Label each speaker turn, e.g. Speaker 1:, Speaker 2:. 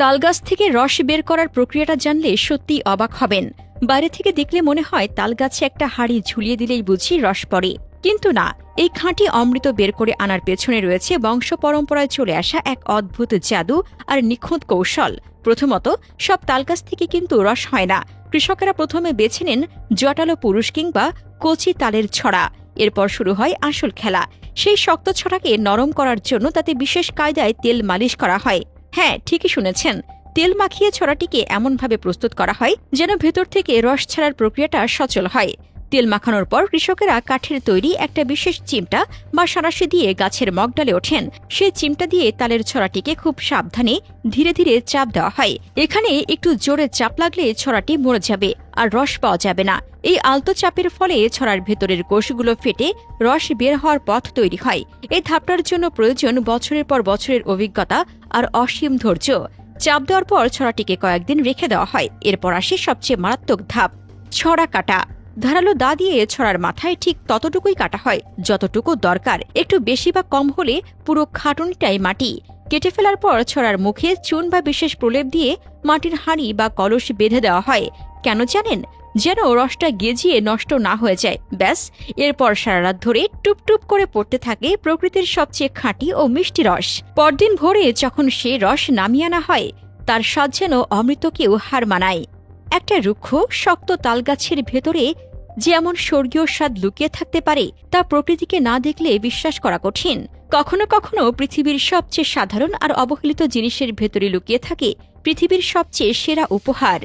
Speaker 1: তালগাছ থেকে রস বের করার প্রক্রিয়াটা জানলে সত্যিই অবাক হবেন। বাইরে থেকে দেখলে মনে হয় তালগাছে একটা হাঁড়ি ঝুলিয়ে দিলেই বুঝি রস পড়ে, কিন্তু না। এই খাঁটি অমৃত বের করে আনার পেছনে রয়েছে বংশ পরম্পরায় চলে আসা এক অদ্ভুত জাদু আর নিখুঁত কৌশল। প্রথমত, সব তালগাছ থেকে কিন্তু রস হয় না। কৃষকেরা প্রথমে বেছে নেন জটালো পুরুষ কিংবা কচি তালের ছড়া। এরপর শুরু হয় আসল খেলা। সেই শক্ত ছড়াকে নরম করার জন্য তাতে বিশেষ কায়দায় তেল মালিশ করা হয়। হ্যাঁ, ঠিকই শুনেছেন, তেল মাখিয়ে ছড়াটিকে এমনভাবে প্রস্তুত করা হয় যেন ভেতর থেকে রস ছাড়ার প্রক্রিয়াটা সচল হয়। তেল মাখানোর পর কৃষকেরা কাঠের তৈরি একটা বিশেষ চিমটা বা সাঁড়াশি দিয়ে গাছের মগডালে ওঠেন। সেই চিমটা দিয়ে তালের ছড়াটিকে খুব সাবধানে ধীরে ধীরে চাপ দেওয়া হয়। এখানে একটু জোরে চাপ লাগলে ছড়াটি মরে যাবে আর রস পাওয়া যাবে না। এই আলতো চাপের ফলে ছড়ার ভেতরের কোষগুলো ফেটে রস বের হওয়ার পথ তৈরি হয়। এই ধাপটার জন্য প্রয়োজন বছরের পর বছরের অভিজ্ঞতা আর অসীম ধৈর্য। চাপ দেওয়ার পর ছড়াটিকে কয়েকদিন রেখে দেওয়া হয়। এরপর আসে সবচেয়ে মারাত্মক ধাপ, ছড়া কাটা। ধারালো দা দিয়ে ছড়ার মাথায় ঠিক ততটুকুই কাটা হয় যতটুকু দরকার। একটু বেশি বা কম হলে পুরো খাটুনিটাই মাটি। কেটে ফেলার পর ছড়ার মুখে চুন বা বিশেষ প্রলেপ দিয়ে মাটির হাঁড়ি বা কলস বেঁধে দেওয়া হয়। কেন জানেন? যেন রসটা গেজিয়ে নষ্ট না হয়ে যায়। ব্যাস, এরপর সারা রাত ধরে টুপটুপ করে পড়তে থাকে প্রকৃতির সবচেয়ে খাঁটি ও মিষ্টি রস। পরদিন ভোরে যখন সে রস নামিয়ে আনা হয়, তার স্বাদ যেন অমৃতকেও হার মানায়। একটা রুক্ষ শক্ত তালগাছের ভেতরে যে এমন স্বর্গীয় স্বাদ লুকিয়ে থাকতে পারে তা প্রকৃতিকে না দেখলে বিশ্বাস করা কঠিন। কখনো কখনো পৃথিবীর সবচেয়ে সাধারণ আর অবহেলিত জিনিসের ভেতরে লুকিয়ে থাকে পৃথিবীর সবচেয়ে সেরা উপহার।